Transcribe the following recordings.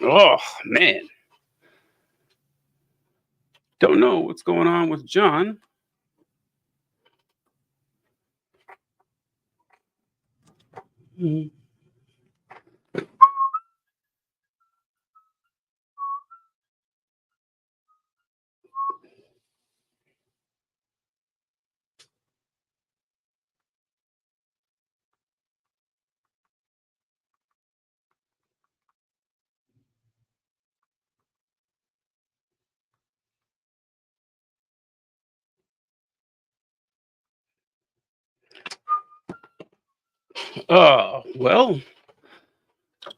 Oh man, don't know what's going on with John. Well,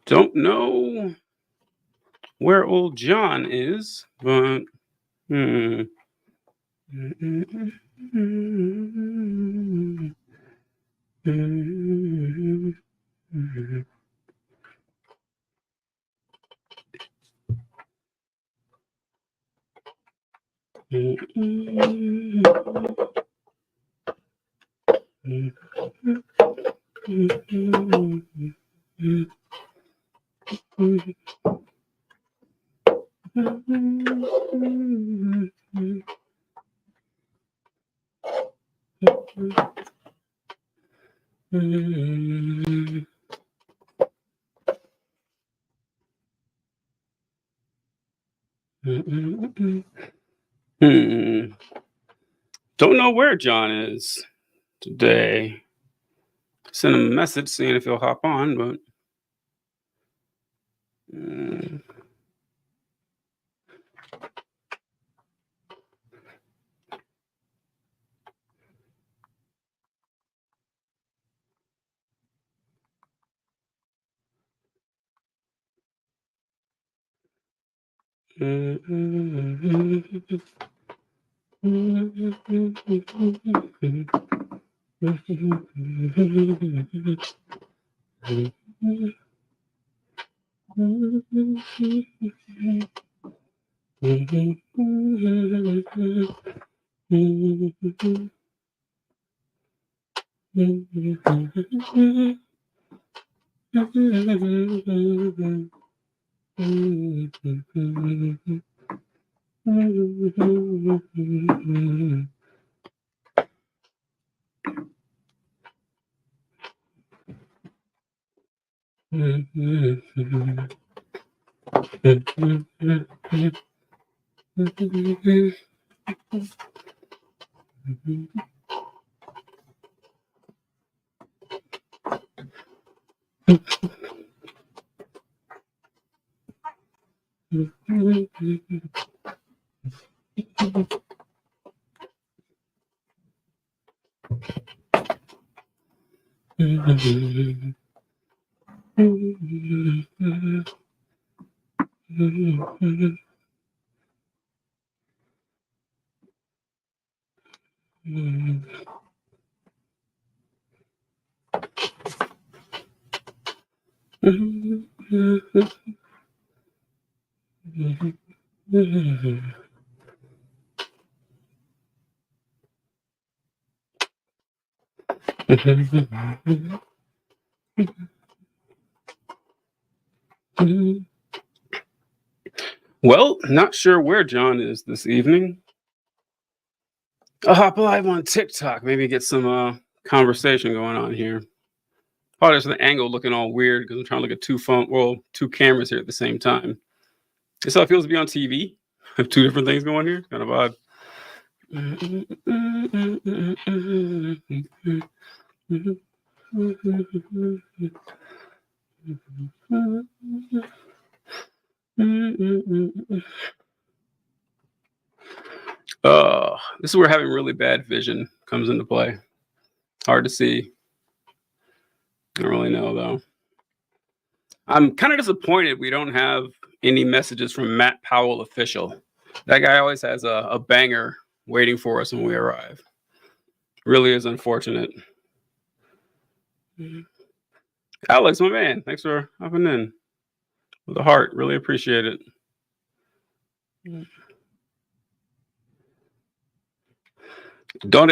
don't know where old John is, but hmm. Hmm. Don't know where John is today. Send him a message seeing if he'll hop on, but mm, well, not sure where John is this evening. I'll hop live on TikTok, maybe get some conversation going on here. Probably just the angle looking all weird because I'm trying to look at two cameras here at the same time. This how it feels to be on TV. Have two different things going here. It's kind of odd. This is where having really bad vision comes into play. Hard to see. I don't really know though. I'm kind of disappointed we don't have any messages from Matt Powell official. That guy always has a banger waiting for us when we arrive. Really is unfortunate. Alex, my man, thanks for hopping in with a heart. Really appreciate it.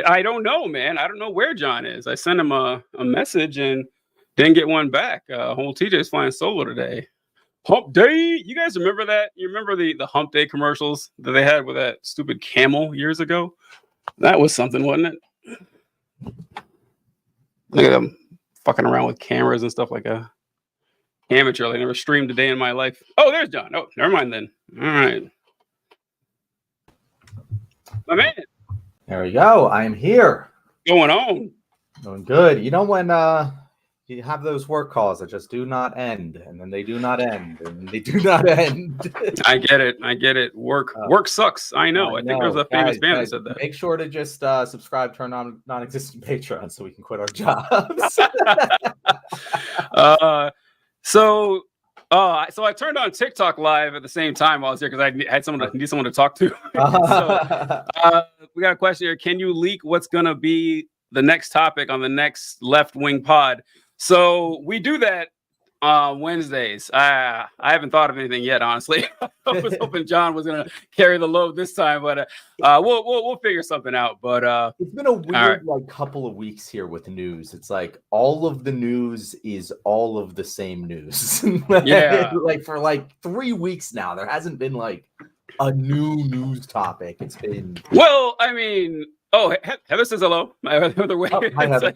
I don't know, man. I don't know where John is. I sent him a message and didn't get one back. Whole TJ's flying solo today. Hump Day. You guys remember that? You remember the Hump Day commercials that they had with that stupid camel years ago? That was something, wasn't it? Look at them fucking around with cameras and stuff like a amateur. I never streamed a day in my life. Oh, there's John. Oh, never mind then. All right. My man. There we go. I'm here. Going on? Doing good. You know when you have those work calls that just do not end, and then they do not end, and they do not end. I get it. Work sucks. I know. I think there's a famous band that said that. Make sure to just subscribe to our non-existent Patreon so we can quit our jobs. So I turned on TikTok live at the same time while I was here because I need someone to talk to. So, we got a question here. Can you leak what's gonna be the next topic on the next Left Wing pod? So we do that Wednesdays. I haven't thought of anything yet, honestly. I was hoping John was gonna carry the load this time, but we'll figure something out. But it's been a weird like couple of weeks here with news. It's like all of the news is all of the same news. Yeah, like for like 3 weeks now, there hasn't been like a new news topic. It's been I mean, Heather says hello. My other way. Hi, Heather.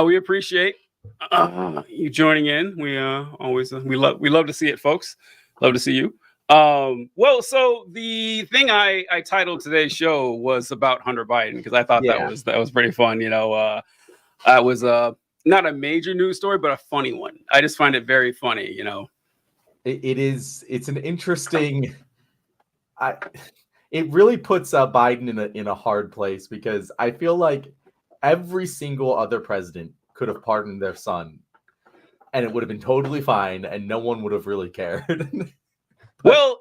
We appreciate you joining in. We always we love to see it, folks. Love to see you. So the thing I titled today's show was about Hunter Biden because I thought that was pretty fun. You know, it was not a major news story, but a funny one. I just find it very funny. You know, it's an interesting. It really puts Biden in a hard place because I feel like every single other president could have pardoned their son and it would have been totally fine and no one would have really cared. But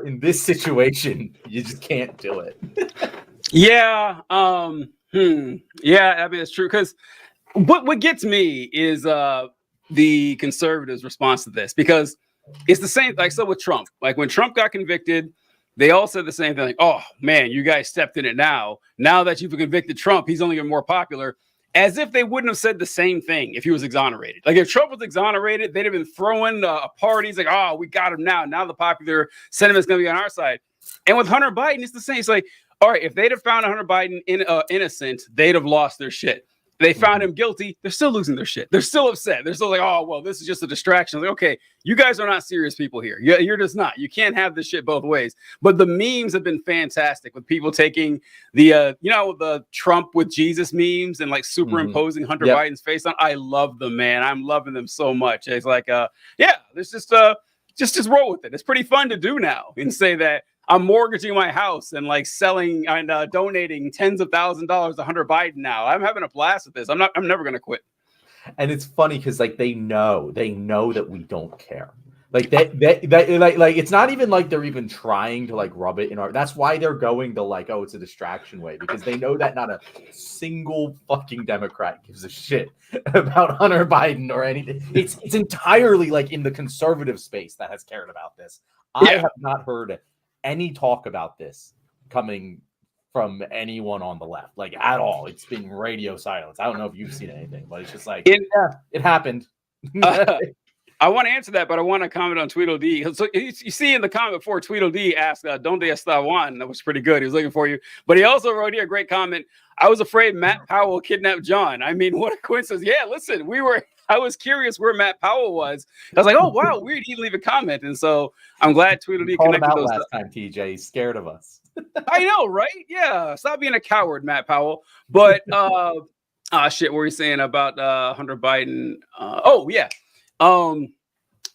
in this situation, you just can't do it. Yeah. Yeah, I mean, it's true. Because what gets me is the conservatives' response to this, because it's the same, like, so with Trump, like when Trump got convicted, they all said the same thing, like, oh man, you guys stepped in it now. Now that you've convicted Trump, he's only getting more popular. As if they wouldn't have said the same thing if he was exonerated. Like if Trump was exonerated, they'd have been throwing parties like, oh, we got him now. Now the popular sentiment's going to be on our side. And with Hunter Biden, it's the same. It's like, all right, if they'd have found Hunter Biden innocent, they'd have lost their shit. They found him guilty. They're still losing their shit. They're still upset. They're still like, oh, well, this is just a distraction. Like, okay, you guys are not serious people here. You're just not. You can't have this shit both ways. But the memes have been fantastic with people taking the, the Trump with Jesus memes and like superimposing Hunter Biden's face on. I love them, man. I'm loving them so much. It's like, there's just roll with it. It's pretty fun to do now and say that I'm mortgaging my house and like selling and donating tens of thousands of dollars to Hunter Biden now. I'm having a blast with this. I'm never going to quit. And it's funny because like they know that we don't care. Like like it's not even like they're even trying to like rub it in our. That's why they're going to like, oh, it's a distraction way, because they know that not a single fucking Democrat gives a shit about Hunter Biden or anything. It's entirely like in the conservative space that has cared about this. I have not heard any talk about this coming from anyone on the left, like at all. It's been radio silence. I don't know if you've seen anything, but it's just like it happened. I want to answer that, but I want to comment on Tweedledee. So you see in the comment before, Tweedledee asked, "Donde está Juan?" That was pretty good. He was looking for you, but he also wrote here a great comment. I was afraid Matt Powell kidnapped John. I mean, what a coincidence! Yeah, listen, I was curious where Matt Powell was. I was like, oh wow, weird. He'd leave a comment, and so I'm glad Tweedledee connected those. Last time, TJ, he's scared of us. I know, right? Yeah, stop being a coward, Matt Powell. But shit, what were you saying about Hunter Biden?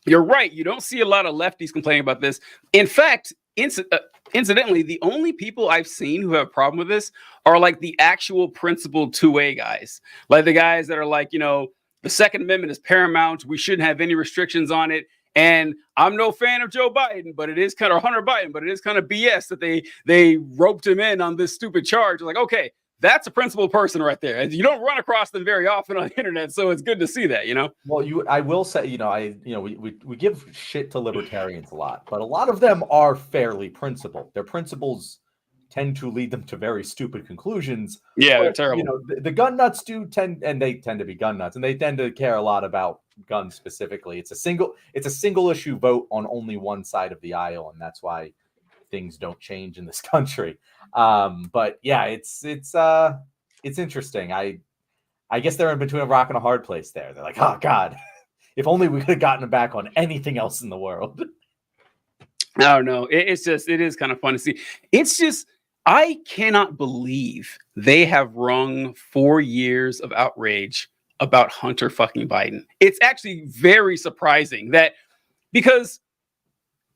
You're right. You don't see a lot of lefties complaining about this. In fact, incidentally, the only people I've seen who have a problem with this are like the actual principled 2A guys, like the guys that are like, the Second Amendment is paramount. We shouldn't have any restrictions on it. And I'm no fan of Joe Biden, but it is kind of Hunter Biden, but it is kind of BS that they roped him in on this stupid charge. Like, okay, that's a principled person right there. And you don't run across them very often on the internet, so it's good to see that, Well, I will say, we give shit to libertarians a lot, but a lot of them are fairly principled. Their principles tend to lead them to very stupid conclusions. Yeah, they're But, terrible. you know, the gun nuts do tend, and they tend to be gun nuts, and they tend to care a lot about guns specifically. It's a single issue vote on only one side of the aisle, and that's why things don't change in this country. But yeah, it's interesting. I guess they're in between a rock and a hard place there. They're like, oh God, if only we could have gotten back on anything else in the world. I don't know. It is kind of fun to see. It's just, I cannot believe they have wrung 4 years of outrage about Hunter fucking Biden. It's actually very surprising that, because,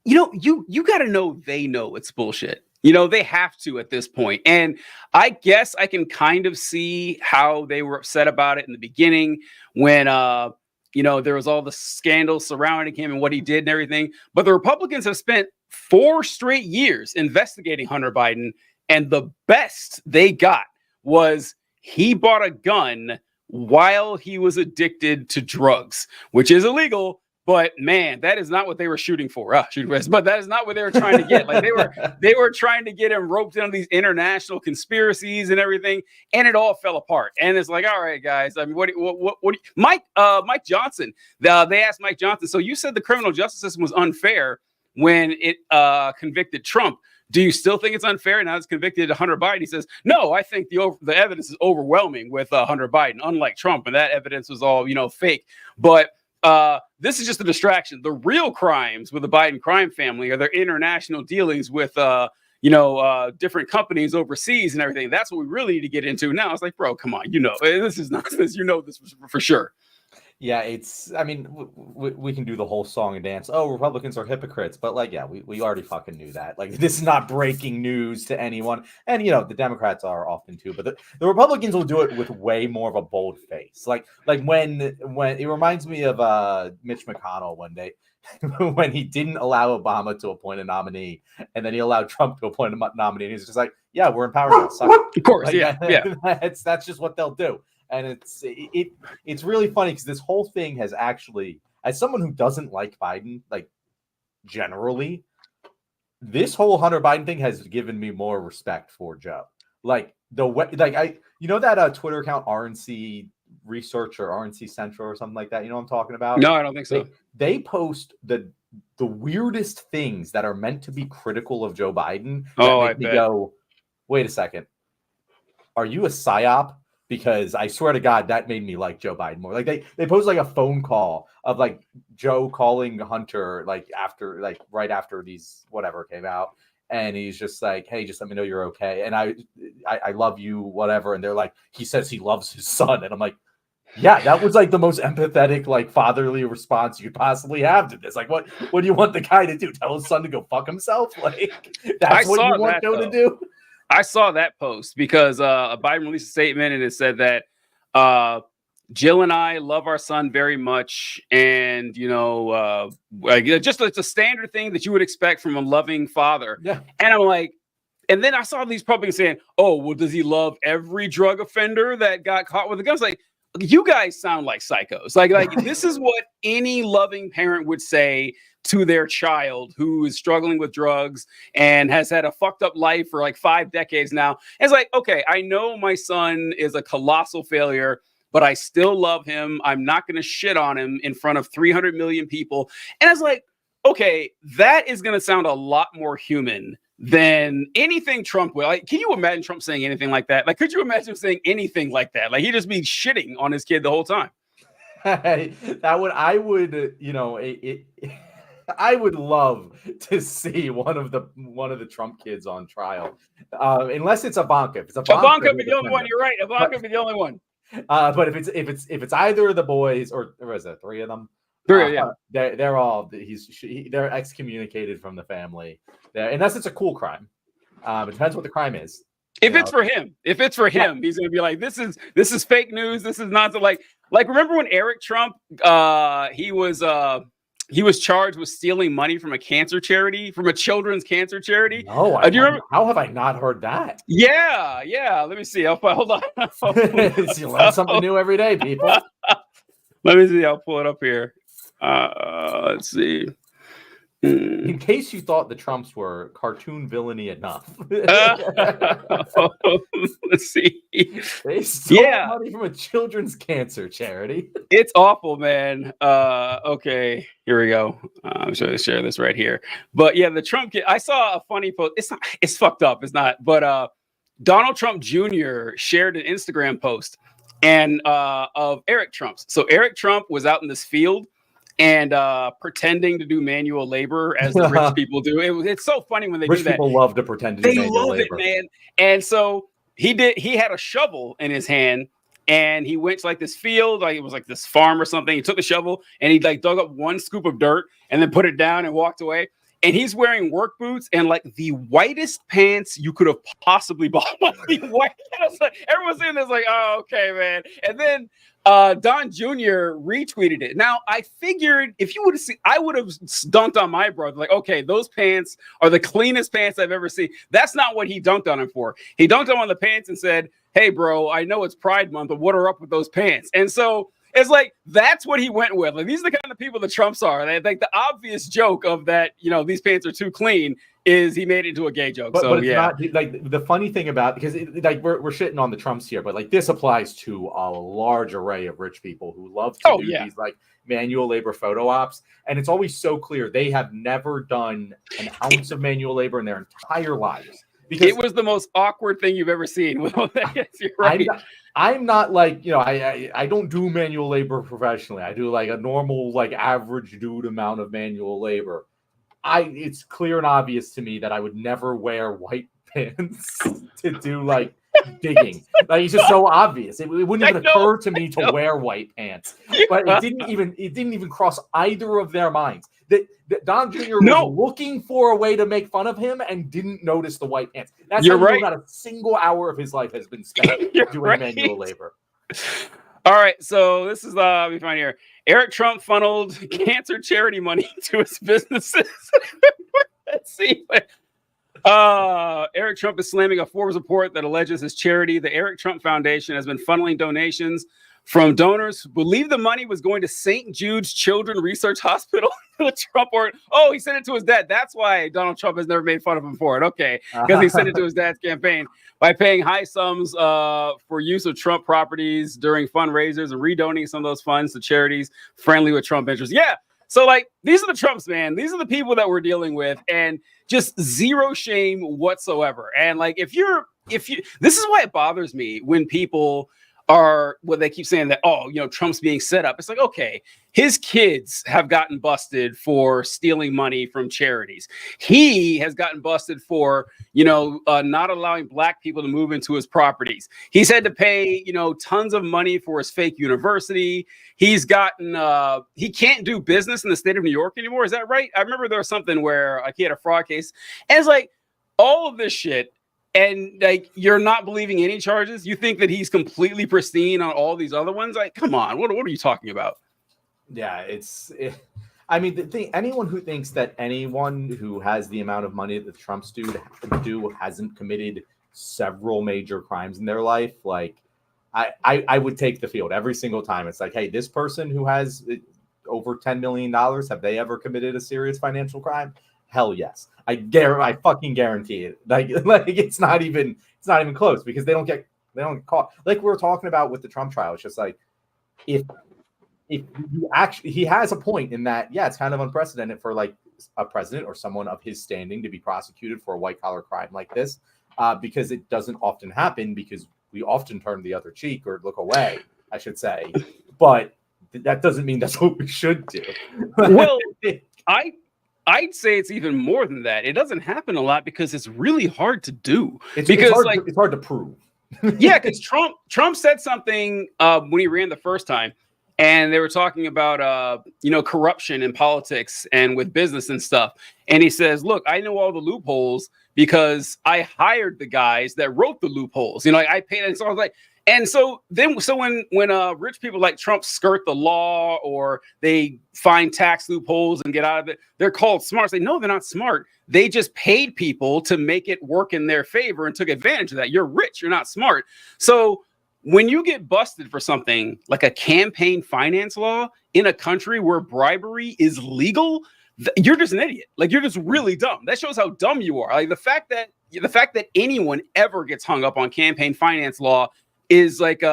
you know, you got to know they know it's bullshit. You know, they have to at this point. And I guess I can kind of see how they were upset about it in the beginning when, you know, there was all the scandals surrounding him and what he did and everything. But the Republicans have spent 4 straight years investigating Hunter Biden. And the best they got was he bought a gun while he was addicted to drugs, which is illegal. But man, that is not what they were shooting for. But that is not what they were trying to get. Like they were trying to get him roped into these international conspiracies and everything, and it all fell apart. And it's like, all right, guys. I mean, what Mike Johnson? They asked Mike Johnson. So you said the criminal justice system was unfair when it convicted Trump. Do you still think it's unfair now it's convicted Hunter Biden? He says, no, I think the evidence is overwhelming with Hunter Biden, unlike Trump, and that evidence was all, you know, fake. But this is just a distraction. The real crimes with the Biden crime family are their international dealings with, different companies overseas and everything. That's what we really need to get into now. It's like, bro, come on. You know, this is nonsense. You know this for sure. Yeah, I mean, we can do the whole song and dance. Oh, Republicans are hypocrites. But like, yeah, we already fucking knew that. Like, this is not breaking news to anyone. And, you know, the Democrats are often too. But the Republicans will do it with way more of a bold face. Like when it reminds me of Mitch McConnell one day when he didn't allow Obama to appoint a nominee. And then he allowed Trump to appoint a nominee. And he's just like, yeah, we're in power now. Of course, like, yeah. That's just what they'll do. And it's really funny because this whole thing has actually, as someone who doesn't like Biden, like generally, this whole Hunter Biden thing has given me more respect for Joe. Like the way, like you know that Twitter account RNC Research or RNC Central or something like that. You know what I'm talking about? No, I don't think so. They post the weirdest things that are meant to be critical of Joe Biden. Oh, make me go, wait a second, are you a psyop? Because I swear to God, that made me like Joe Biden more. Like they posted like a phone call of like Joe calling Hunter like right after these whatever came out, and he's just like, "Hey, just let me know you're okay, and I love you, whatever." And they're like, he says he loves his son, and I'm like, yeah, that was like the most empathetic, like fatherly response you could possibly have to this. Like, what do you want the guy to do? Tell his son to go fuck himself? Like that's what you want Joe to do? I saw that post because Biden released a statement and it said that Jill and I love our son very much. And, you know, just it's a standard thing that you would expect from a loving father. Yeah. And I'm like, and then I saw these Republicans saying, oh, well, does he love every drug offender that got caught with a gun? It's like, you guys sound like psychos. Like this is what any loving parent would say to their child who is struggling with drugs and has had a fucked up life for like 5 decades now. And it's like, okay, I know my son is a colossal failure, but I still love him. I'm not going to shit on him in front of 300 million people. And it's like, okay, that is going to sound a lot more human than anything Trump will. Like, can you imagine Trump saying anything like that? Like, could you imagine him saying anything like that? Like, he'd just be shitting on his kid the whole time. I would, you know, I would love to see one of the Trump kids on trial, unless it's Ivanka. If it's Ivanka would be the only one. You're right. Ivanka would be the only one. But if it's either of the boys, or is it 3 of them? 3, yeah. They're all they're excommunicated from the family. Unless it's a cool crime. It depends what the crime is. If it's for him, he's going to be like, this is fake news. This is not like remember when Eric Trump, he was charged with stealing money from a cancer charity, from a children's cancer charity. No, do you remember? How have I not heard that? Yeah. Let me see. Hold on. You learn something new every day, people. Let me see. I'll pull it up here. Let's see. In case you thought the Trumps were cartoon villainy enough, Let's see. they stole Yeah. money from a children's cancer charity. It's awful, man. Okay, here we go. I'm just gonna share this right here. But yeah, the Trump kid. I saw a funny post. It's not. It's fucked up. It's not. But Donald Trump Jr. shared an Instagram post and of Eric Trump's. So Eric Trump was out in this field and pretending to do manual labor as the rich people do. It's so funny when they Rich do that. people love to pretend to do They manual love labor. it, man. And so he had a shovel in his hand. And he went to like this field, like it was like this farm or something. He took the shovel and he like dug up one scoop of dirt and then put it down and walked away. And he's wearing work boots and like the whitest pants you could have possibly bought. The white, everyone's saying this like, oh, okay, man. And then Don Jr. retweeted it. Now, I figured if you would have seen, I would have dunked on my brother. Like, okay, those pants are the cleanest pants I've ever seen. That's not what he dunked on him for. He dunked on the pants and said, hey, bro, I know it's Pride Month, but what are up with those pants? And so it's like, that's what he went with. Like, these are the kind of people the Trumps are. They think the obvious joke of that, these pants are too clean is he made it into a gay joke. But it's yeah. not like the funny thing about, because like we're shitting on the Trumps here, but like this applies to a large array of rich people who love to do these like manual labor photo ops. And it's always so clear they have never done an ounce of manual labor in their entire lives. Because it was the most awkward thing you've ever seen. You're right. I'm not like, I don't do manual labor professionally. I do like a normal, like average dude amount of manual labor. It's clear and obvious to me that I would never wear white pants to do like digging. Like it's just so obvious. It wouldn't even occur to me to wear white pants. But it didn't even cross either of their minds. That Don Jr. was looking for a way to make fun of him and didn't notice the white pants. That's how right. Not a single hour of his life has been spent doing manual labor. All right, so this is let me find here. Eric Trump funneled cancer charity money to his businesses. Let's see. Eric Trump is slamming a Forbes report that alleges his charity, the Eric Trump Foundation, has been funneling donations from donors who believe the money was going to St. Jude's Children Research Hospital. The Trump he sent it to his dad. That's why Donald Trump has never made fun of him for it. Okay, because he sent it to his dad's campaign by paying high sums for use of Trump properties during fundraisers and redonating some of those funds to charities friendly with Trump interests. Yeah. So like these are the Trumps, man. These are the people that we're dealing with, and just zero shame whatsoever. And like if you, this is why it bothers me when people are what they keep saying that, Trump's being set up. It's like, okay, his kids have gotten busted for stealing money from charities. He has gotten busted for, not allowing black people to move into his properties. He's had to pay, tons of money for his fake university. He's gotten, he can't do business in the state of New York anymore. Is that right? I remember there was something where he had a fraud case. And it's like all of this shit. And like, you're not believing any charges. You think that he's completely pristine on all these other ones? Like, come on, what are you talking about? Yeah, I mean, the thing, anyone who thinks that anyone who has the amount of money that the Trumps do hasn't committed several major crimes in their life, like, I would take the field every single time. It's like, hey, this person who has over $10 million, have they ever committed a serious financial crime? Hell yes. I fucking guarantee it. Like it's not even close because they don't get caught. Like we were talking about with the Trump trial. It's just like if you actually, he has a point in that, yeah, it's kind of unprecedented for like a president or someone of his standing to be prosecuted for a white collar crime like this, because it doesn't often happen because we often turn the other cheek or look away, I should say. But that doesn't mean that's what we should do. Well, I'd say it's even more than that. It doesn't happen a lot because it's really hard to do. It's hard to prove. Yeah, because Trump said something when he ran the first time, and they were talking about corruption in politics and with business and stuff. And he says, "Look, I know all the loopholes because I hired the guys that wrote the loopholes. I paid." And so I was like. And so when rich people like Trump skirt the law or they find tax loopholes and get out of it, they're called smart. They know they're not smart. They just paid people to make it work in their favor and took advantage of that. You're rich. You're not smart. So when you get busted for something like a campaign finance law in a country where bribery is legal, you're just an idiot. Like, you're just really dumb. That shows how dumb you are. Like, the fact that anyone ever gets hung up on campaign finance law is like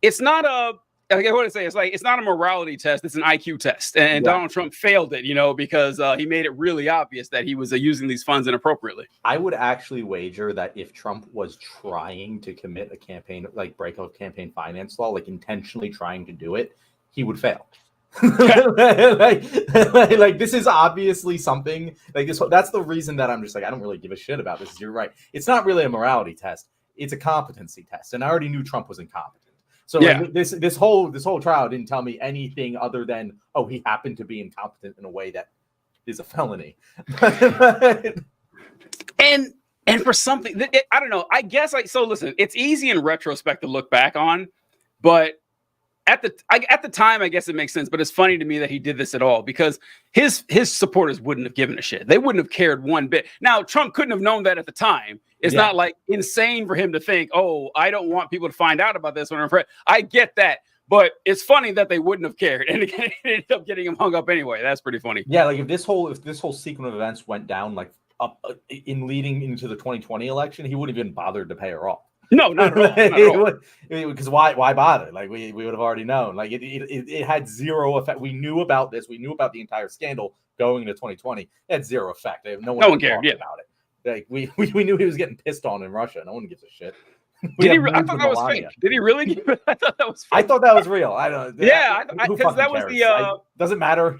it's not a, like, I want to say, it's not a morality test. It's an IQ test. And Yeah. Donald Trump failed it, because he made it really obvious that he was using these funds inappropriately. I would actually wager that if Trump was trying to commit a campaign, like break a campaign finance law, like intentionally trying to do it, he would fail. like this is obviously something like this. That's the reason that I'm just like, I don't really give a shit about this. You're right. It's not really a morality test. It's a competency test. And I already knew Trump was incompetent. So Yeah. like, this whole trial didn't tell me anything other than, oh, he happened to be incompetent in a way that is a felony. And for something, I don't know. I guess so. Listen, it's easy in retrospect to look back on, but at the time, I guess it makes sense. But it's funny to me that he did this at all, because his supporters wouldn't have given a shit. They wouldn't have cared one bit. Now, Trump couldn't have known that at the time. It's not like insane for him to think, oh, I don't want people to find out about this when I'm afraid. I get that. But it's funny that they wouldn't have cared, and it ended up getting him hung up anyway. That's pretty funny. Yeah, like if this whole sequence of events went down like up in leading into the 2020 election, he wouldn't even bothered to pay her off. No, not at all. Because why bother? Like we would have already known. Like it had zero effect. We knew about this. We knew about the entire scandal going into 2020. It had zero effect. No one cared about it. Like we knew he was getting pissed on in Russia. No one gives a shit. Did he? I thought that was fake. Did he really give it? I thought that was fake. I thought that was real. I don't. Yeah, because that was the. Doesn't matter.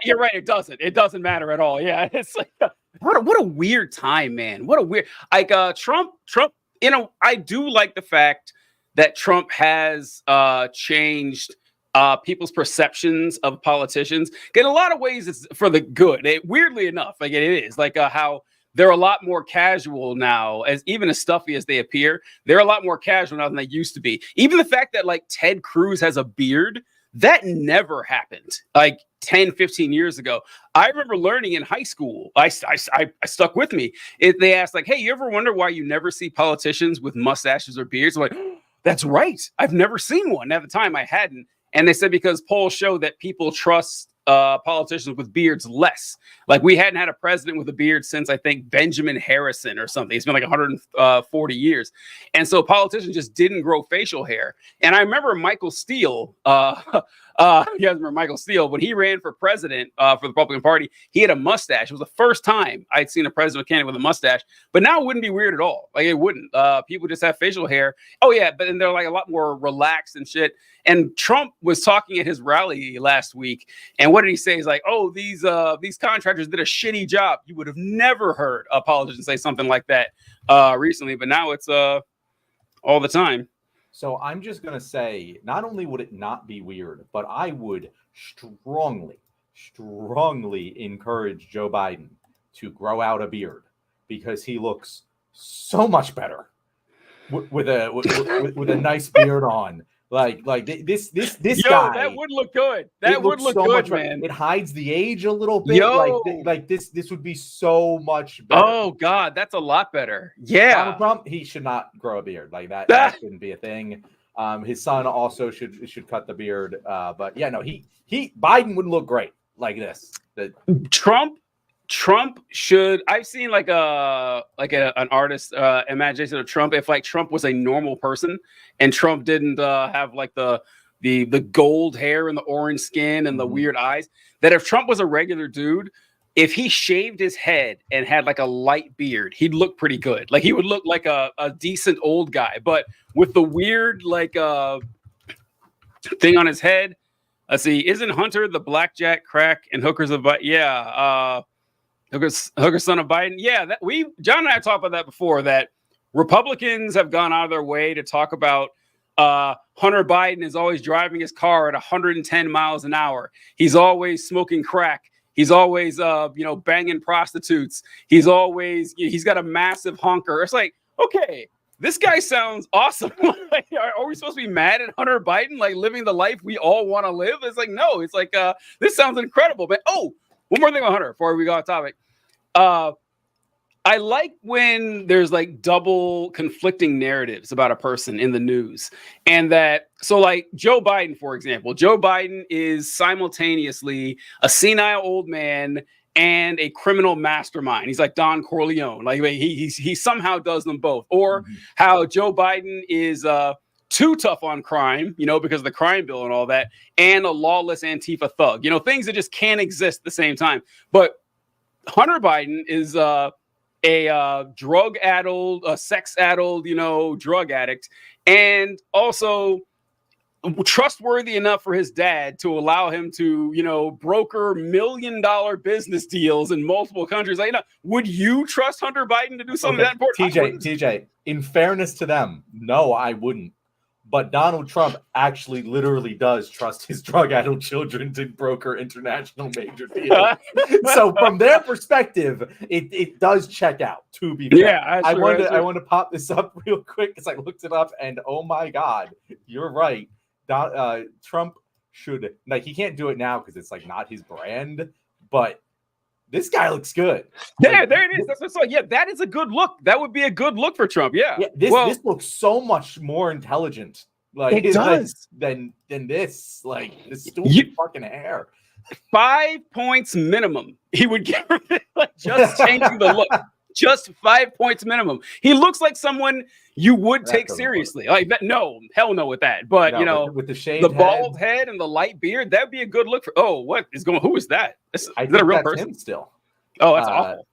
You're right. It doesn't. It doesn't matter at all. Yeah, it's like what a weird time, man. What a weird Trump. I do like the fact that Trump has changed people's perceptions of politicians. In a lot of ways, it's for the good. Weirdly enough, like it is like how they're a lot more casual now, even as stuffy as they appear. They're a lot more casual now than they used to be. Even the fact that like Ted Cruz has a beard, that never happened like 10, 15 years ago. I remember learning in high school, I stuck with me. They asked like, hey, you ever wonder why you never see politicians with mustaches or beards? I'm like, that's right. I've never seen one. At the time I hadn't. And they said because polls show that people trust politicians with beards less. Like we hadn't had a president with a beard since I think Benjamin Harrison or something. It's been like 140 years. And so politicians just didn't grow facial hair. And I remember Michael Steele, you guys remember Michael Steele, when he ran for president for the Republican Party, he had a mustache. It was the first time I'd seen a presidential candidate with a mustache, but now it wouldn't be weird at all. Like it wouldn't. People just have facial hair. Oh yeah, but then they're like a lot more relaxed and shit. And Trump was talking at his rally last week, and what did he say? He's like, "Oh, these contractors did a shitty job." You would have never heard a politician say something like that recently, but now it's all the time. So I'm just gonna say, not only would it not be weird, but I would strongly encourage Joe Biden to grow out a beard because he looks so much better with a nice beard on. Like this Yo, guy. That would look good. That would look so good, man. It hides the age a little bit. Yo. Like this would be so much better. Oh God, that's a lot better. Yeah. Donald Trump, he should not grow a beard. Like that shouldn't be a thing. His son also should cut the beard. But yeah, no, Biden would look great like this. Trump should. I've seen like an artist imagination of Trump. If like Trump was a normal person and Trump didn't have like the gold hair and the orange skin and the weird eyes, that if Trump was a regular dude, if he shaved his head and had like a light beard, he'd look pretty good. Like he would look like a decent old guy, but with the weird like thing on his head. Let's see, isn't Hunter the blackjack crack and hookers of Hooker son of Biden? Yeah, John and I talked about that before, that Republicans have gone out of their way to talk about Hunter Biden is always driving his car at 110 miles an hour. He's always smoking crack. He's always banging prostitutes. He's got a massive honker. It's like, okay, this guy sounds awesome. Like, are we supposed to be mad at Hunter Biden, like living the life we all want to live? It's like, no, it's like this sounds incredible. But one more thing on Hunter before we go off topic. I like when there's like double conflicting narratives about a person in the news. And that, so like Joe Biden, for example, Joe Biden is simultaneously a senile old man and a criminal mastermind. He's like Don Corleone. Like he somehow does them both. Or how Joe Biden is too tough on crime, because of the crime bill and all that, and a lawless Antifa thug. Things that just can't exist at the same time. But Hunter Biden is a drug-addled, sex-addled, drug addict, and also trustworthy enough for his dad to allow him to, broker $1 million business deals in multiple countries. Like, would you trust Hunter Biden to do something that important? TJ, in fairness to them, no, I wouldn't. But Donald Trump actually literally does trust his drug-addled children to broker international major deals. So from their perspective, it does check out, to be fair. Yeah, I want to pop this up real quick because I looked it up, and oh my God, you're right. Trump should, like, he can't do it now because it's like not his brand, but this guy looks good. Yeah, there it is. That's what's like. Yeah, that is a good look. That would be a good look for Trump. Yeah. This looks so much more intelligent. Like it does than this. Like this stupid fucking hair. 5 points minimum. He would get like just changing the look. Just 5 points minimum. He looks like someone you would take seriously. Like that. No, hell no with that. But with the shaved the bald head and the light beard, that'd be a good look for. Oh, what is going? Who is that? Is that a real person? Him still. Oh, that's awful.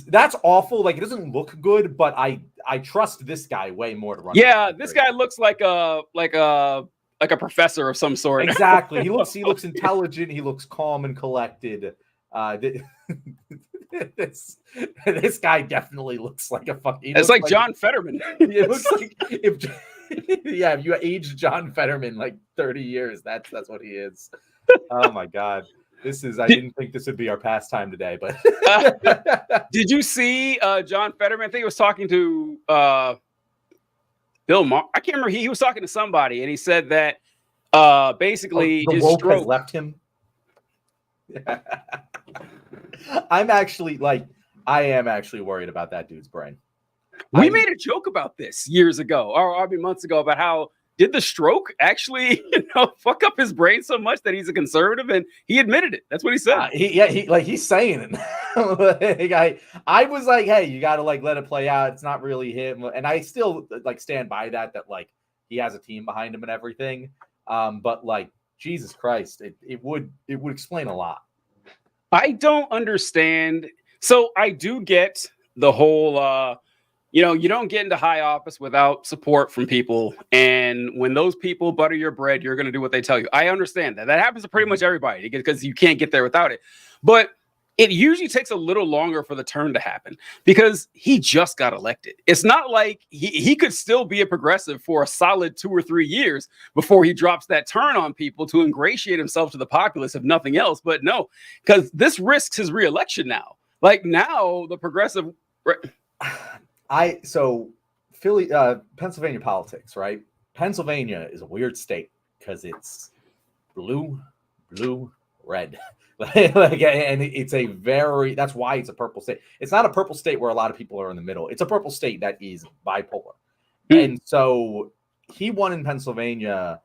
That's awful. Like it doesn't look good, but I trust this guy way more to run. Yeah, this guy looks like a professor of some sort. Exactly. He looks intelligent. He looks calm and collected. This guy definitely looks like a fucking. It's like John Fetterman. It looks like if you aged John Fetterman like 30 years, that's what he is. Oh my God. I didn't think this would be our pastime today, but did you see John Fetterman? I think he was talking to Bill Maher. I can't remember. He was talking to somebody, and he said that basically the his woke stroke has left him. I am actually worried about that dude's brain. We made a joke about this years ago, or months ago, about how did the stroke actually, fuck up his brain so much that he's a conservative, and he admitted it. That's what he said. He's saying it. I was like, hey, you got to like let it play out. It's not really him, and I still like stand by that like he has a team behind him and everything. But like Jesus Christ, it would explain a lot. I don't understand. So I do get the whole, you don't get into high office without support from people. And when those people butter your bread, you're going to do what they tell you. I understand that. That happens to pretty much everybody because you can't get there without it. But it usually takes a little longer for the turn to happen because he just got elected. It's not like he could still be a progressive for a solid 2 or 3 years before he drops that turn on people to ingratiate himself to the populace, if nothing else. But no, because this risks his reelection now. Like now, the progressive. Pennsylvania politics, right? Pennsylvania is a weird state because it's blue, red. And it's that's why it's a purple state. It's not a purple state where a lot of people are in the middle. It's a purple state that is bipolar. And so he won in Pennsylvania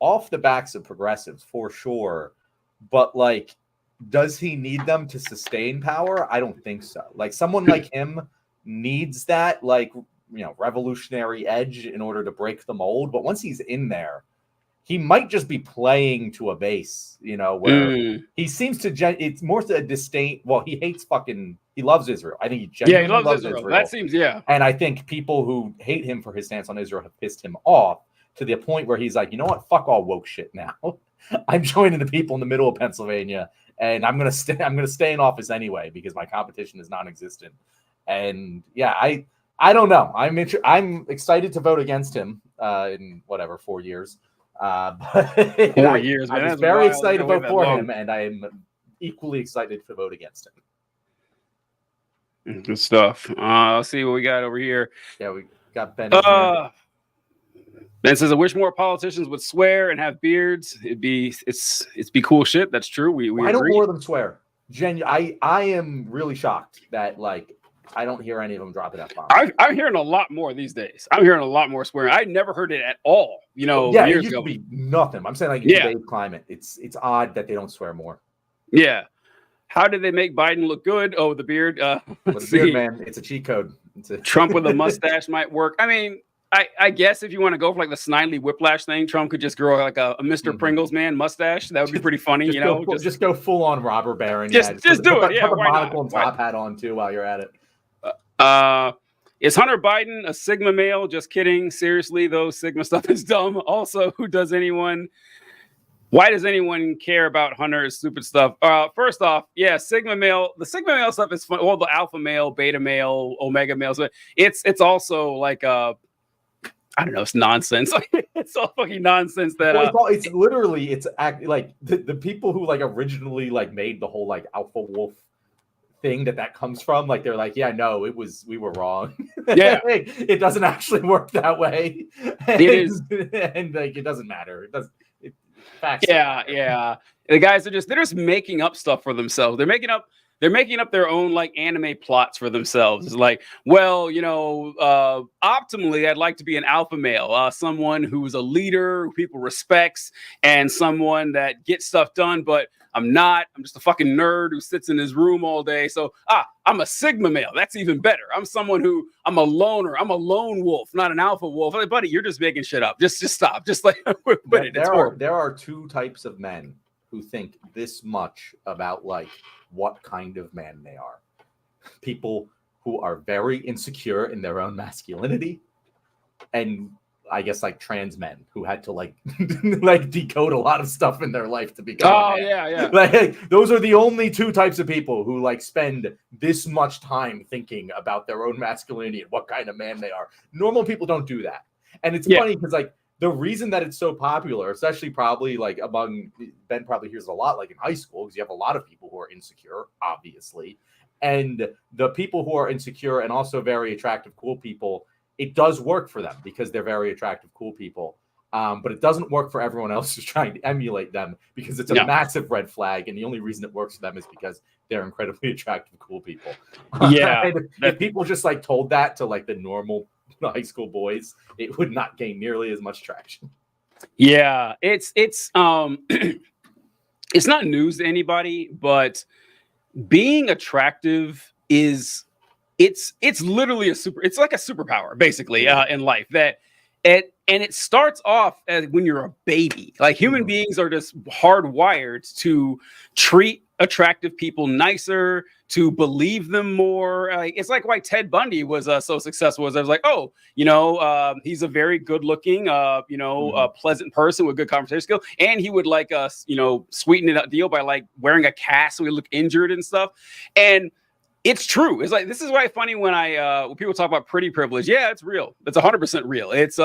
off the backs of progressives for sure. But like, does he need them to sustain power? I don't think so. Like someone like him needs that revolutionary edge in order to break the mold. But once he's in there, he might just be playing to a base, where he seems to. It's more to a disdain. Well, he loves Israel. I think he genuinely loves Israel. That seems, yeah. And I think people who hate him for his stance on Israel have pissed him off to the point where he's like, you know what? Fuck all woke shit now. I'm joining the people in the middle of Pennsylvania, and I'm gonna stay in office anyway because my competition is non-existent. And yeah, I don't know. I'm excited to vote against him in 4 years. But 4 years, man. I was very excited to vote for him, and I'm equally excited to vote against him. Good stuff. Let's see what we got over here. Yeah, we got Ben. Ben says, "I wish more politicians would swear and have beards. It'd be cool shit." That's true. We Why don't more of them swear? I am really shocked that like I don't hear any of them dropping F-bombs. I'm hearing a lot more these days. I'm hearing a lot more swearing. I never heard it at all, Yeah, it years used ago. to be nothing. I'm saying like in Yeah. today's climate, it's odd that they don't swear more. Yeah. How did they make Biden look good? Oh, the beard. But Let's the beard, see. man, it's a cheat code. Trump with a mustache might work. I mean, I guess if you want to go for like the Snidely Whiplash thing, Trump could just grow like a Mr. Mhm. Pringles man mustache. That would be pretty funny, just go full on robber baron. Just do it. Yeah, put the why not? monocle and top hat on too while you're at it. Is Hunter Biden a Sigma male? Just kidding. Seriously, though, Sigma stuff is dumb. Also, why does anyone care about Hunter's stupid stuff? First off, yeah, Sigma male. The Sigma male stuff is fun. Well, the alpha male, beta male, omega males, but it's also like I don't know, it's nonsense. It's all fucking nonsense that it's like the people who like originally like made the whole like alpha wolf thing that comes from, like they're like, yeah, no, we were wrong. Yeah. It doesn't actually work that way. It is, and like it doesn't matter. Facts. Yeah. The guys they're just making up stuff for themselves. They're making up their own like anime plots for themselves. It's like, well, optimally, I'd like to be an alpha male, someone who's a leader, who people respects, and someone that gets stuff done. But I'm not. I'm just a fucking nerd who sits in his room all day. So I'm a Sigma male. That's even better. I'm a loner. I'm a lone wolf, not an alpha wolf. Like, buddy, you're just making shit up. Just stop. Just like there are two types of men who think this much about like what kind of man they are. People who are very insecure in their own masculinity, and I guess like trans men who had to like like decode a lot of stuff in their life to become a man. Yeah. Like those are the only two types of people who like spend this much time thinking about their own masculinity and what kind of man they are. Normal people don't do that. And it's funny because like the reason that it's so popular, especially probably like among Ben probably hears it a lot like in high school, because you have a lot of people who are insecure, obviously. And the people who are insecure and also very attractive, cool people, it does work for them because they're very attractive, cool people. But it doesn't work for everyone else who's trying to emulate them because it's a massive red flag. And the only reason it works for them is because they're incredibly attractive, cool people. Yeah. If people just like told that to like the normal high school boys, it would not gain nearly as much traction. Yeah. It's it's not news to anybody, but being attractive is it's literally it's like a superpower basically in life and it starts off as when you're a baby. Like human beings are just hardwired to treat attractive people nicer, to believe them more. It's like why Ted Bundy was so successful. Was I was like, he's a very good looking, pleasant person with good conversation skill, and he would like sweeten it up deal by like wearing a cast so he look injured and stuff. And it's true. It's like, this is why funny when when people talk about pretty privilege. Yeah, it's real. It's 100% real. It's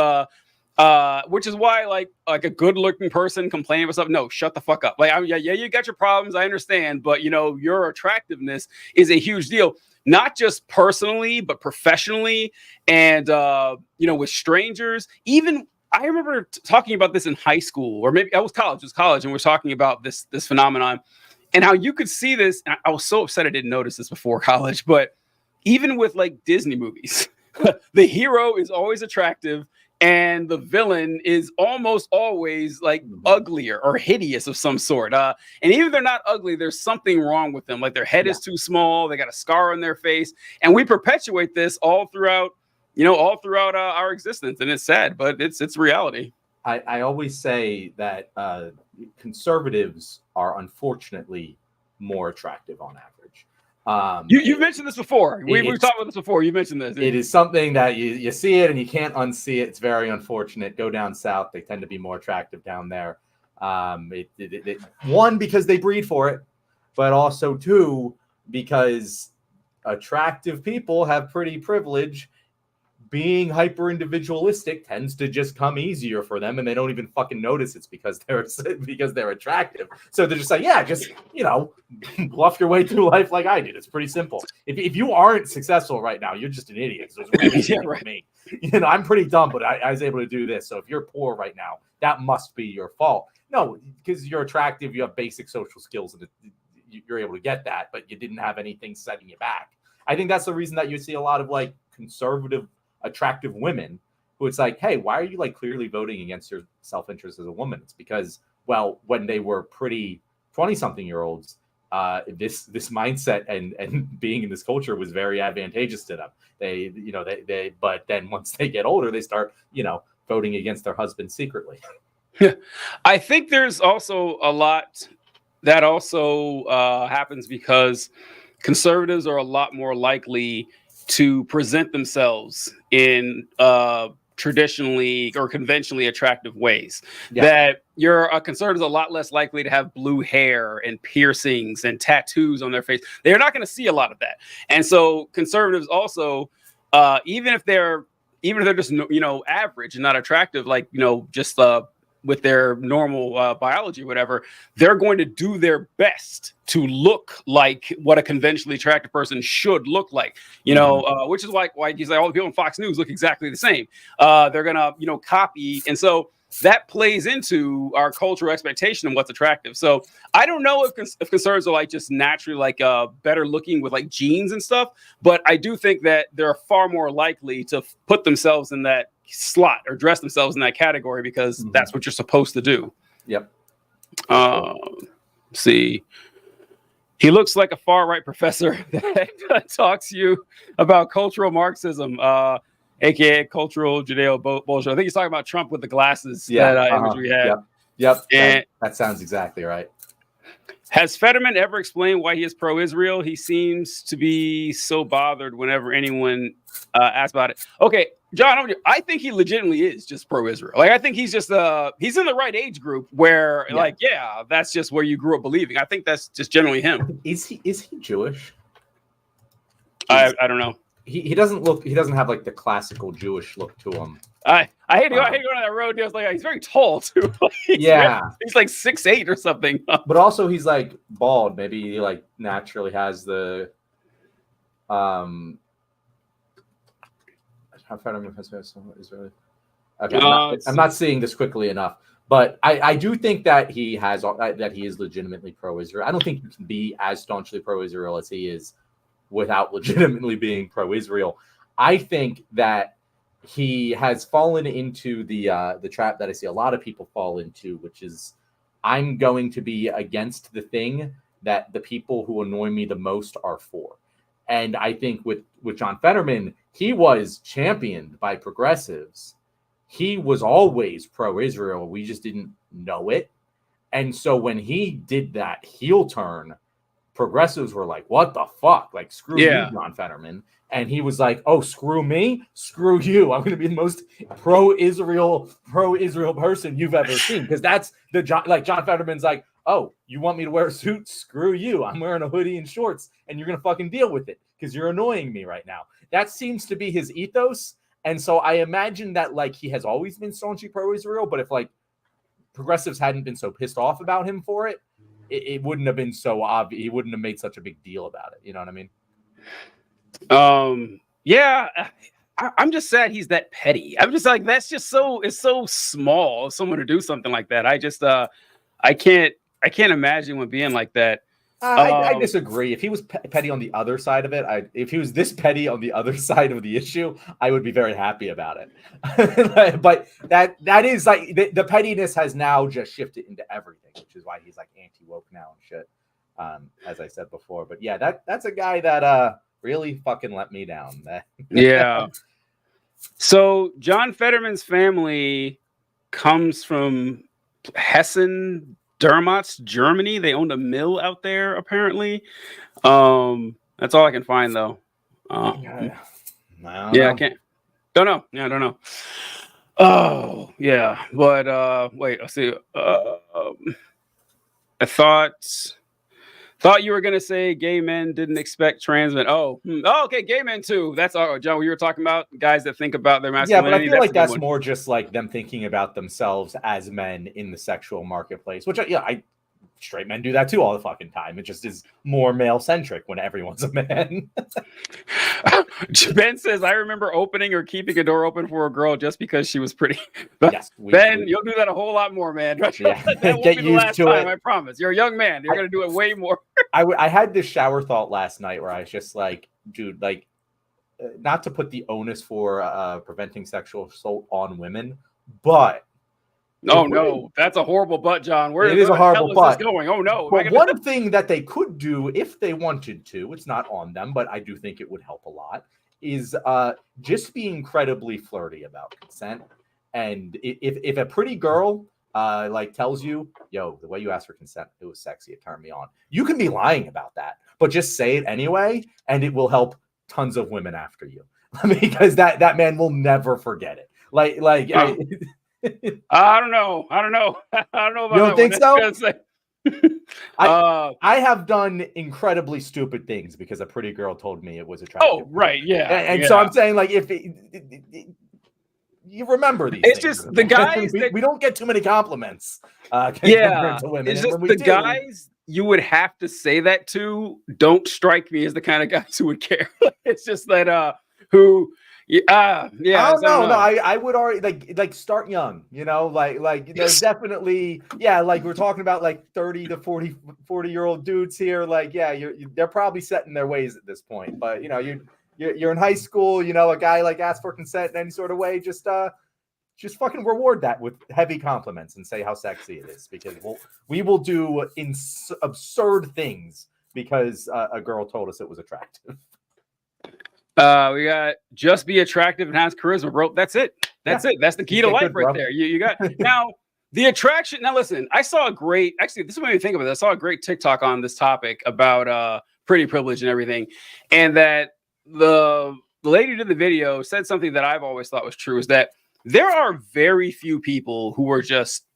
which is why like a good looking person complaining about stuff. No, shut the fuck up. Like, you got your problems. I understand, but your attractiveness is a huge deal, not just personally, but professionally, and with strangers. Even I remember talking about this in high school, or maybe it was college, and we're talking about this phenomenon. And how you could see this, and I was so upset I didn't notice this before college, but even with like Disney movies, the hero is always attractive and the villain is almost always like uglier or hideous of some sort. And even if they're not ugly, there's something wrong with them. Like their head is too small, they got a scar on their face, and we perpetuate this all throughout our existence. And it's sad, but it's reality. I always say that conservatives are unfortunately more attractive on average. You mentioned this before. We've talked about this before. You mentioned this. It is something that you see it and you can't unsee it. It's very unfortunate. Go down south. They tend to be more attractive down there. One, because they breed for it, but also two, because attractive people have pretty privilege. Being hyper individualistic tends to just come easier for them, and they don't even fucking notice it's because they're attractive. So they're just like, yeah, just bluff your way through life like I did. It's pretty simple. If you aren't successful right now, you're just an idiot. So it's really easy for me. I'm pretty dumb, but I was able to do this. So if you're poor right now, that must be your fault. No, because you're attractive, you have basic social skills, and you're able to get that, but you didn't have anything setting you back. I think that's the reason that you see a lot of like conservative, attractive women who it's like, hey, why are you like clearly voting against your self-interest as a woman? It's because, well, when they were pretty 20-something-year-olds, this mindset and being in this culture was very advantageous to them. They but then once they get older, they start, voting against their husband secretly. I think there's also a lot that also happens because conservatives are a lot more likely to present themselves in traditionally or conventionally attractive ways. Yeah. That a conservative is a lot less likely to have blue hair and piercings and tattoos on their face. They're not going to see a lot of that. And so conservatives also, even if they're just average and not attractive, like just with their normal biology or whatever, they're going to do their best to look like what a conventionally attractive person should look like, which is why he's like, all the people on Fox News look exactly the same. They're gonna, copy. And so that plays into our cultural expectation of what's attractive. So I don't know if conservatives are like just naturally like better looking with like genes and stuff, but I do think that they're far more likely to put themselves in that slot or dress themselves in that category because that's what you're supposed to do. Yep. See, he looks like a far right professor that talks to you about cultural Marxism, aka cultural Judeo bullshit. I think he's talking about Trump with the glasses. That image we had. Yep. And that sounds exactly right. Has Fetterman ever explained why he is pro-Israel? He seems to be so bothered whenever anyone asks about it. Okay, John, I think he legitimately is just pro-Israel. Like, I think he's just he's in the right age group where, that's just where you grew up believing. I think that's just generally him. Is he Jewish? I don't know. He doesn't have like the classical Jewish look to him. I hate going on that road. He's like, he's very tall too. He's like 6'8" or something. But also he's like bald. Maybe he like naturally has the Israeli. Okay, I'm not seeing this quickly enough. But I do think that he is legitimately pro-Israel. I don't think you can be as staunchly pro-Israel as he is without legitimately being pro-Israel. I think that he has fallen into the trap that I see a lot of people fall into, which is I'm going to be against the thing that the people who annoy me the most are for. And I think with John Fetterman, he was championed by progressives. He was always pro-Israel. We just didn't know it. And so when he did that heel turn, progressives were like, what the fuck? Like, screw you, John Fetterman. And he was like, oh, screw me? Screw you. I'm going to be the most pro-Israel person you've ever seen. Because that's John Fetterman's like, oh, you want me to wear a suit? Screw you. I'm wearing a hoodie and shorts, and you're going to fucking deal with it because you're annoying me right now. That seems to be his ethos. And so I imagine that like he has always been staunchly pro-Israel, but if like progressives hadn't been so pissed off about him for it, it wouldn't have been so obvious. He wouldn't have made such a big deal about it. You know what I mean? I'm just sad he's that petty. I'm just like, it's so small of someone to do something like that. I just I can't imagine one being like that. I disagree. If he was petty on the other side of it, if he was this petty on the other side of the issue, I would be very happy about it. But that is like the pettiness has now just shifted into everything, which is why he's like anti-woke now and shit. As I said before, but yeah, that's a guy that really fucking let me down. Yeah. So John Fetterman's family comes from Hessen, Dermatz, Germany. They owned a mill out there, apparently. That's all I can find, though. I can't. Don't know. Yeah, I don't know. Oh, yeah. But wait, let's see. I thought you were gonna say gay men didn't expect trans men. Oh, okay, gay men too. That's all, John. You were talking about guys that think about their masculinity. Yeah, but I feel like that's more just like them thinking about themselves as men in the sexual marketplace. Which, straight men do that too all the fucking time. It just is more male centric when everyone's a man. Ben says, I remember opening or keeping a door open for a girl just because she was pretty. Yes, Ben, you'll do that a whole lot more, man. Yeah. That won't Get be the used last to time, it. I promise. You're a young man. You're going to do it way more. I had this shower thought last night where I was just like, dude, like, not to put the onus for preventing sexual assault on women, but Oh no, that's a horrible butt, John. Where it is a horrible butt. Going? Oh no. But one thing that they could do if they wanted to, it's not on them, but I do think it would help a lot, is just be incredibly flirty about consent. And if a pretty girl like tells you, yo, the way you asked for consent, it was sexy, it turned me on, you can be lying about that, but just say it anyway, and it will help tons of women after you. Because that man will never forget it. I don't know. I don't know about you don't think so? I have done incredibly stupid things because a pretty girl told me it was attractive. Oh, right, yeah. And so I'm saying, like, if you remember these, it's things, just the guys we don't get too many compliments. Yeah, to women. It's just the guys you would have to say that to don't strike me as the kind of guys who would care. It's just that who. Yeah. I don't know. No, I would already like start young, you know, like there's definitely, like we're talking about like 30 to 40-year-old dudes here. Like, they're probably set in their ways at this point, but you know, you're in high school, you know, a guy like asks for consent in any sort of way, just fucking reward that with heavy compliments and say how sexy it is, because we will do absurd things because a girl told us it was attractive. We got just be attractive and has charisma, bro. That's it. That's it. That's the key to life right there. You got now the attraction. Now listen, I saw a great, actually, this is what made me think of it. I saw a great TikTok on this topic about pretty privilege and everything. And that the lady who did the video said something that I've always thought was true, is that there are very few people who are just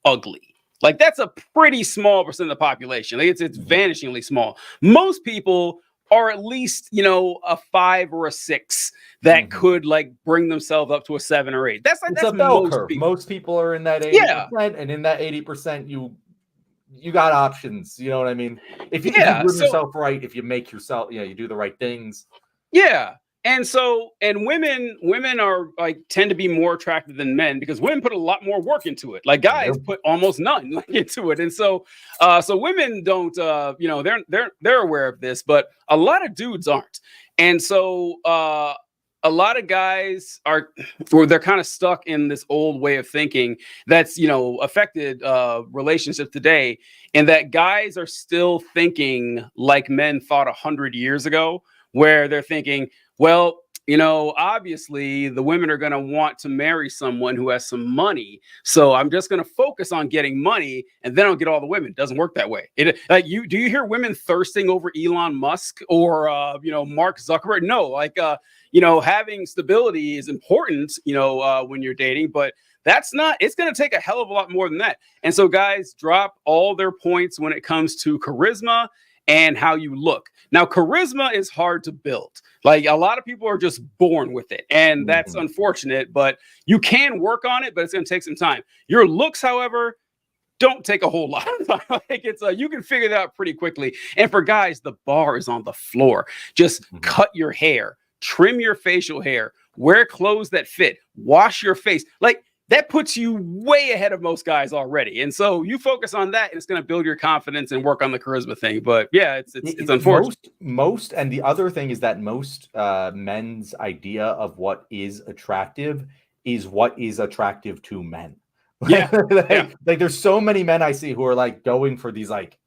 ugly. Like that's a pretty small percent of the population. Like it's vanishingly small. Most people are at least, you know, a 5 or a 6 that could like bring themselves up to a 7 or 8. That's a bell curve. Most people are in that 80%, and in that 80%, you got options. You know what I mean? If you do yourself right, if you make yourself, you do the right things. Yeah. And so, and women are like tend to be more attractive than men because women put a lot more work into it. Like guys put almost none into it. And so, so women don't, they're aware of this, but a lot of dudes aren't. And so, a lot of guys they're kind of stuck in this old way of thinking that's, affected relationships today. And that guys are still thinking like men thought 100 years ago, where they're thinking, well, obviously the women are going to want to marry someone who has some money. So I'm just going to focus on getting money and then I'll get all the women. It doesn't work that way. Do you hear women thirsting over Elon Musk or, Mark Zuckerberg? No, having stability is important, when you're dating, but it's going to take a hell of a lot more than that. And so guys drop all their points when it comes to charisma and how you look. Now, charisma is hard to build. Like a lot of people are just born with it, and that's unfortunate, but you can work on it, but it's going to take some time. Your looks, however, don't take a whole lot of time. You can figure that out pretty quickly. And for guys, the bar is on the floor. Just cut your hair, trim your facial hair, wear clothes that fit, wash your face. Like that puts you way ahead of most guys already. And so you focus on that and it's going to build your confidence and work on the charisma thing. But yeah, it's unfortunate. Most, and the other thing is that most men's idea of what is attractive is what is attractive to men. Yeah. Like there's so many men I see who are like going for these, like,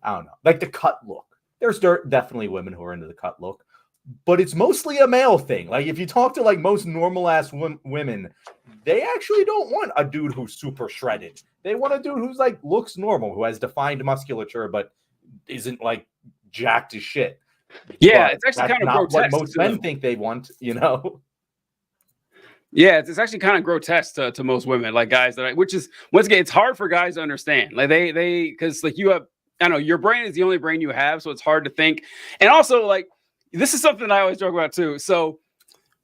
I don't know, like the cut look. There's definitely women who are into the cut look, but it's mostly a male thing. Like if you talk to like most normal ass women, they actually don't want a dude who's super shredded. They want a dude who's like looks normal, who has defined musculature, but isn't like jacked as shit. Yeah, but it's actually kind of grotesque. What most men think they want, Yeah, it's actually kind of grotesque to most women, like guys which is, once again, it's hard for guys to understand. Like because like you have, I know your brain is the only brain you have, so it's hard to think. And also, like, this is something I always joke about too. So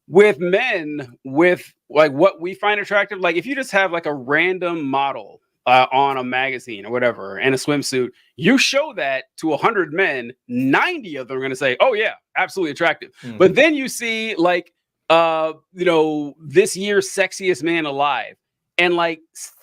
with men, with like what we find attractive, like if you just have like a random model on a magazine or whatever in a swimsuit, you show that to 100 men, 90 of them are going to say, oh yeah, absolutely attractive. But then you see like, this year's sexiest man alive, and like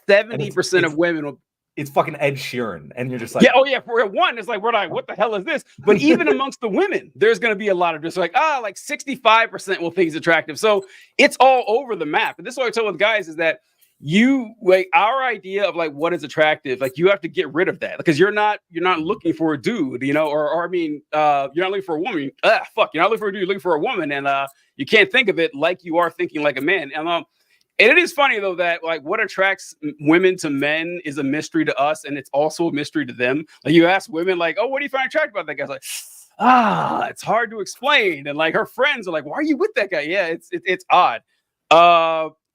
70% of women will. It's fucking Ed Sheeran, and you're just like, yeah, oh yeah. For one, it's like, what the hell is this? But even amongst the women, there's going to be a lot of just like 65% will think he's attractive. So it's all over the map. And this is what I tell with guys is that you like our idea of like what is attractive, like you have to get rid of that because you're not looking for a dude, or I mean, you're not looking for a woman. You're not looking for a dude, you're looking for a woman, and you can't think of it like you are thinking like a man. And it is funny though that like what attracts women to men is a mystery to us, and it's also a mystery to them. Like you ask women, like, "Oh, what do you find attractive about that guy?" It's like, it's hard to explain. And like her friends are like, "Why are you with that guy?" Yeah, it's odd.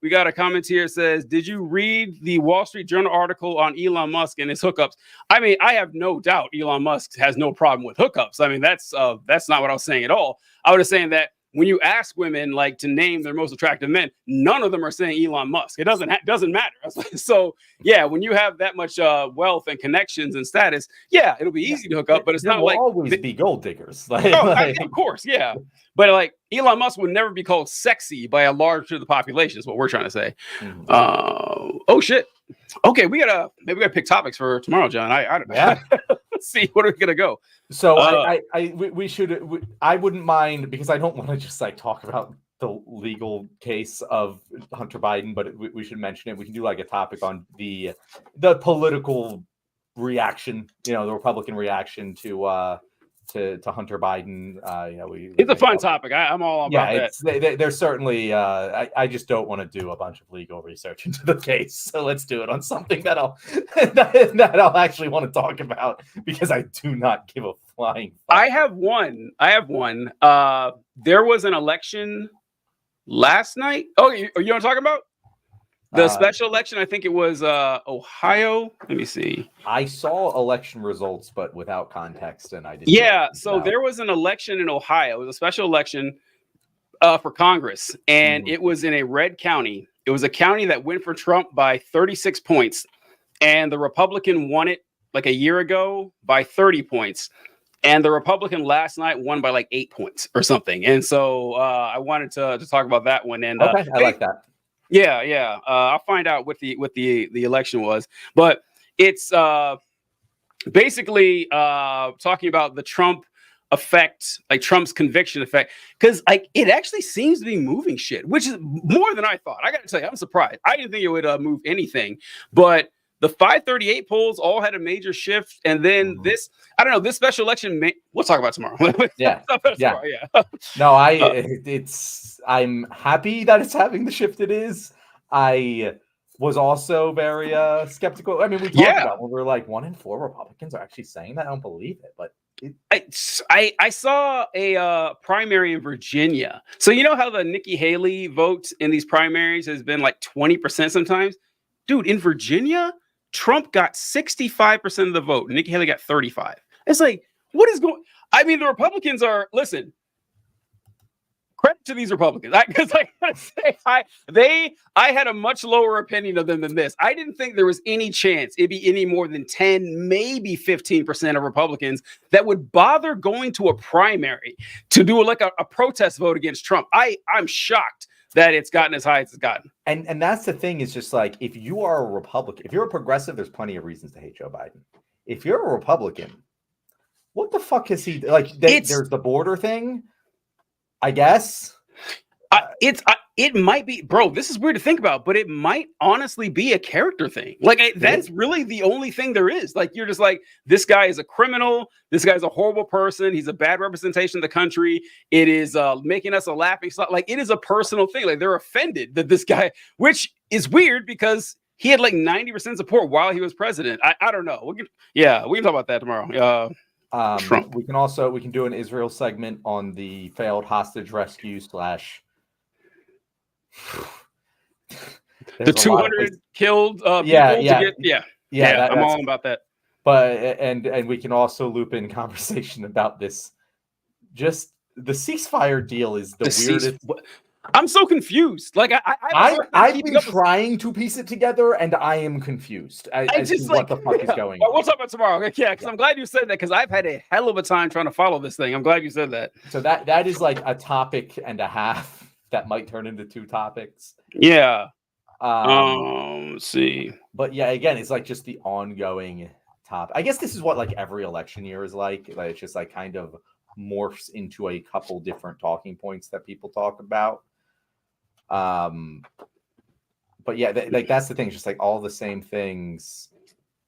We got a comment here that says, "Did you read the Wall Street Journal article on Elon Musk and his hookups?" I mean, I have no doubt Elon Musk has no problem with hookups. I mean, that's not what I was saying at all. I was saying that. When you ask women like to name their most attractive men, none of them are saying Elon Musk. It doesn't matter. So yeah, when you have that much wealth and connections and status, yeah, it'll be easy to hook up. But it's not like always be gold diggers. Of course, yeah. But like Elon Musk would never be called sexy by a large share of the population. Is what we're trying to say. Oh shit. Okay, we gotta pick topics for tomorrow, John. I don't know. Yeah. Let's see, what are we gonna go? So we should. I wouldn't mind because I don't want to just like talk about the legal case of Hunter Biden, but we should mention it. We can do like a topic on the political reaction, the Republican reaction to Hunter Biden. It's a fun topic. I'm all about that. There's certainly. I just don't want to do a bunch of legal research into the case. So let's do it on something that I'll actually want to talk about because I do not give a flying fuck. I have one. There was an election last night. Oh, you want to talk about? The special election, I think it was Ohio. Let me see. I saw election results, but without context, and I didn't. Yeah, so there was an election in Ohio. It was a special election for Congress, and it was in a red county. It was a county that went for Trump by 36 points, and the Republican won it like a year ago by 30 points. And the Republican last night won by like 8 points or something. And so I wanted to talk about that one. And okay, I like that. Yeah. I'll find out what the election was, but it's basically talking about the Trump effect, like Trump's conviction effect, because like it actually seems to be moving shit, which is more than I thought. I got to tell you, I'm surprised. I didn't think it would move anything, but the 538 polls all had a major shift, and then this special election. We'll talk about tomorrow. Yeah. No, I'm happy that it's having the shift it is. I was also very skeptical. I mean, we talked about when we were like 1 in 4 Republicans are actually saying that. I don't believe it, but I saw a primary in Virginia. So you know how the Nikki Haley vote in these primaries has been like 20% sometimes, dude. In Virginia, Trump got 65% of the vote. Nikki Haley got 35%. It's like, what is going? I mean, the Republicans are, listen, credit to these Republicans. Because I gotta say, I had a much lower opinion of them than this. I didn't think there was any chance it'd be any more than 10, maybe 15% of Republicans that would bother going to a primary to do like a protest vote against Trump. I'm shocked that it's gotten as high as it's gotten. And that's the thing, is just like, if you are a Republican, if you're a progressive, there's plenty of reasons to hate Joe Biden. If you're a Republican, what the fuck is he like? There's the border thing, I guess. It might be, bro. This is weird to think about, but it might honestly be a character thing. Like that's really the only thing there is. Like you're just like, this guy is a criminal. This guy's a horrible person. He's a bad representation of the country. It is making us a laughing stock. Like it is a personal thing. Like they're offended that this guy, which is weird because he had like 90% support while he was president. I don't know. We can talk about that tomorrow. Trump. We can do an Israel segment on the failed hostage rescue / the 200 killed people. I'm all about that. But and we can also loop in conversation about this. Just the ceasefire deal is the weirdest. I'm so confused. Like I've been trying to piece it together, and I am confused as to what the fuck is going on. We'll talk about tomorrow. Yeah, because I'm glad you said that, because I've had a hell of a time trying to follow this thing. I'm glad you said that. So that is like a topic and a half that might turn into 2 topics. Yeah. Let's see. But yeah, again, it's like just the ongoing topic. I guess this is what like every election year is like. Like it's just like kind of morphs into a couple different talking points that people talk about. But yeah, like that's the thing. It's just like all the same things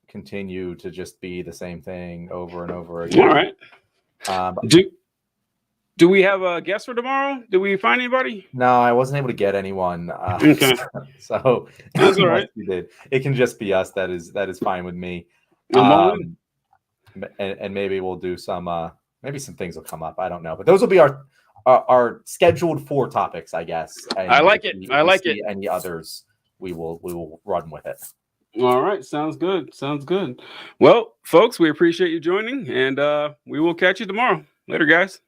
continue to just be the same thing over and over again. All right. Do we have a guest for tomorrow? Did we find anybody? No, I wasn't able to get anyone. Okay. So that's all right. It can just be us. That is fine with me. And maybe we'll do some. Maybe some things will come up. I don't know, but those will be our scheduled 4 topics, I guess. And I like it. I like it. Any others, we will run with it. All right, sounds good. Sounds good. Well, folks, we appreciate you joining, and we will catch you tomorrow. Later, guys.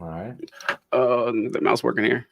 All right. The mouse working here.